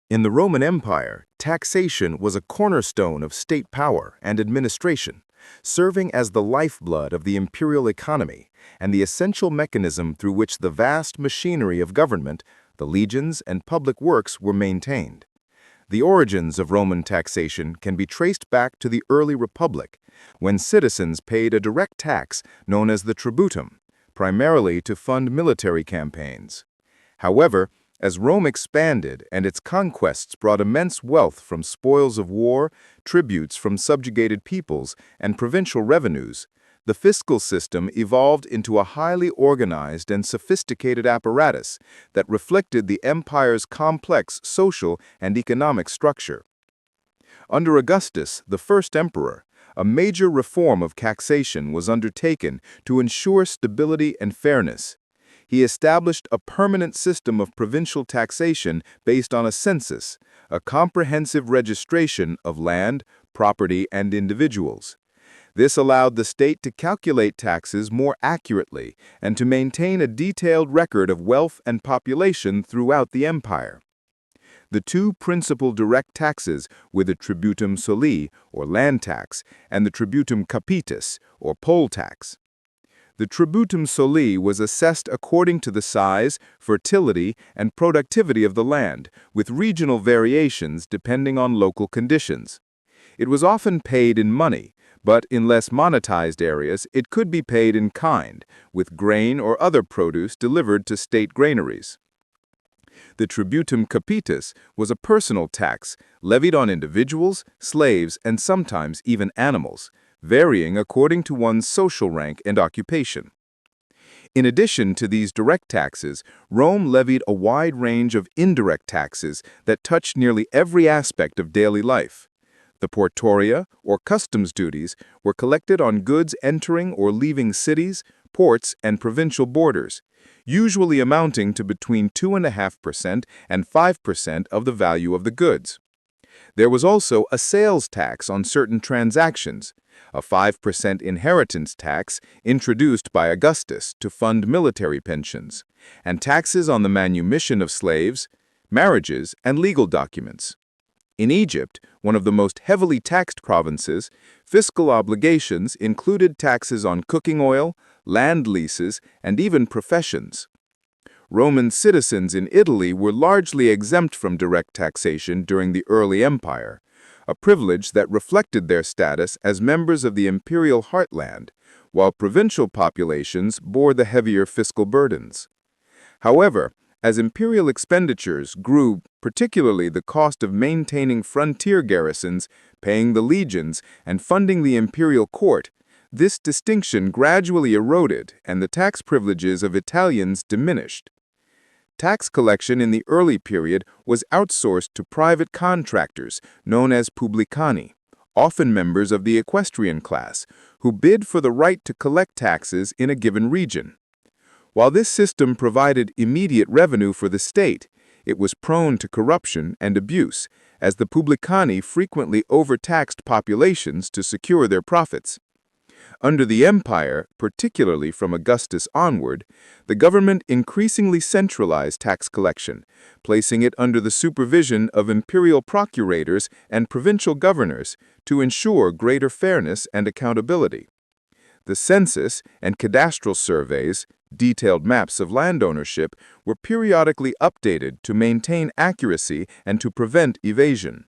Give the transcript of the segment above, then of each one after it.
In the Roman Empire, taxation was a cornerstone of state power and administration, serving as the lifeblood of the imperial economy and the essential mechanism through which the vast machinery of government, the legions, and public works were maintained. The origins of Roman taxation can be traced back to the early Republic, when citizens paid a direct tax known as the tributum, primarily to fund military campaigns. However, as Rome expanded and its conquests brought immense wealth from spoils of war, tributes from subjugated peoples, and provincial revenues, the fiscal system evolved into a highly organized and sophisticated apparatus that reflected the empire's complex social and economic structure. Under Augustus, the first emperor, a major reform of taxation was undertaken to ensure stability and fairness. He established a permanent system of provincial taxation based on a census, a comprehensive registration of land, property, and individuals. This allowed the state to calculate taxes more accurately and to maintain a detailed record of wealth and population throughout the empire. The two principal direct taxes were the tributum soli, or land tax, and the tributum capitis, or poll tax. The tributum soli was assessed according to the size, fertility, and productivity of the land, with regional variations depending on local conditions. It was often paid in money, but in less monetized areas it could be paid in kind, with grain or other produce delivered to state granaries. The tributum capitis was a personal tax levied on individuals, slaves, and sometimes even animals, varying according to one's social rank and occupation. In addition to these direct taxes, Rome levied a wide range of indirect taxes that touched nearly every aspect of daily life. The portoria, or customs duties, were collected on goods entering or leaving cities, ports, and provincial borders, usually amounting to between 2.5% and 5% of the value of the goods. There was also a sales tax on certain transactions, a 5% inheritance tax introduced by Augustus to fund military pensions, and taxes on the manumission of slaves, marriages, and legal documents. In Egypt, one of the most heavily taxed provinces, fiscal obligations included taxes on cooking oil, land leases, and even professions. Roman citizens in Italy were largely exempt from direct taxation during the early empire, a privilege that reflected their status as members of the imperial heartland, while provincial populations bore the heavier fiscal burdens. However, as imperial expenditures grew, particularly the cost of maintaining frontier garrisons, paying the legions, and funding the imperial court, this distinction gradually eroded and the tax privileges of Italians diminished. Tax collection in the early period was outsourced to private contractors known as publicani, often members of the equestrian class, who bid for the right to collect taxes in a given region. While this system provided immediate revenue for the state, it was prone to corruption and abuse, as the publicani frequently overtaxed populations to secure their profits. Under the empire, particularly from Augustus onward, the government increasingly centralized tax collection, placing it under the supervision of imperial procurators and provincial governors to ensure greater fairness and accountability. The census and cadastral surveys, detailed maps of land ownership, were periodically updated to maintain accuracy and to prevent evasion.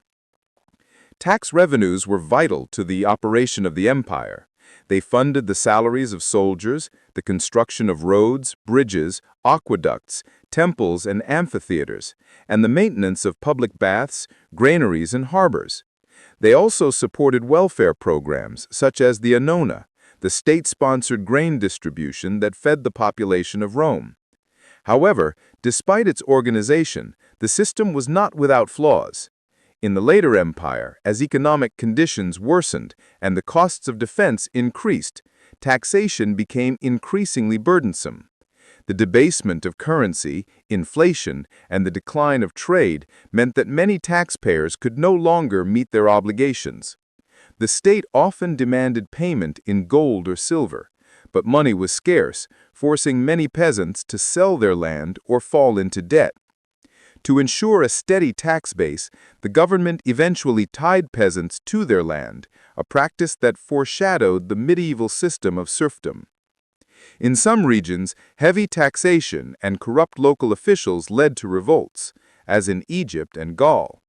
Tax revenues were vital to the operation of the empire. They funded the salaries of soldiers, the construction of roads, bridges, aqueducts, temples, and amphitheaters, and the maintenance of public baths, granaries, and harbors. They also supported welfare programs such as the annona, the state-sponsored grain distribution that fed the population of Rome. However, despite its organization, the system was not without flaws. In the later empire, as economic conditions worsened and the costs of defense increased, taxation became increasingly burdensome. The debasement of currency, inflation, and the decline of trade meant that many taxpayers could no longer meet their obligations. The state often demanded payment in gold or silver, but money was scarce, forcing many peasants to sell their land or fall into debt. To ensure a steady tax base, the government eventually tied peasants to their land, a practice that foreshadowed the medieval system of serfdom. In some regions, heavy taxation and corrupt local officials led to revolts, as in Egypt and Gaul.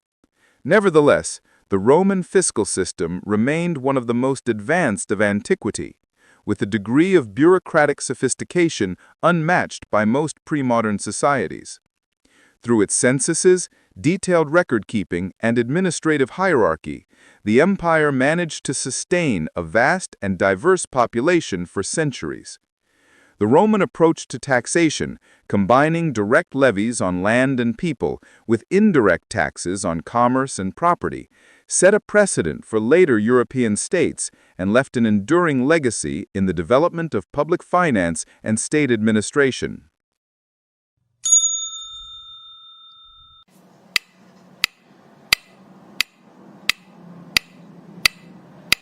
Nevertheless, the Roman fiscal system remained one of the most advanced of antiquity, with a degree of bureaucratic sophistication unmatched by most pre-modern societies. Through its censuses, detailed record-keeping, and administrative hierarchy, the empire managed to sustain a vast and diverse population for centuries. The Roman approach to taxation, combining direct levies on land and people with indirect taxes on commerce and property, set a precedent for later European states and left an enduring legacy in the development of public finance and state administration.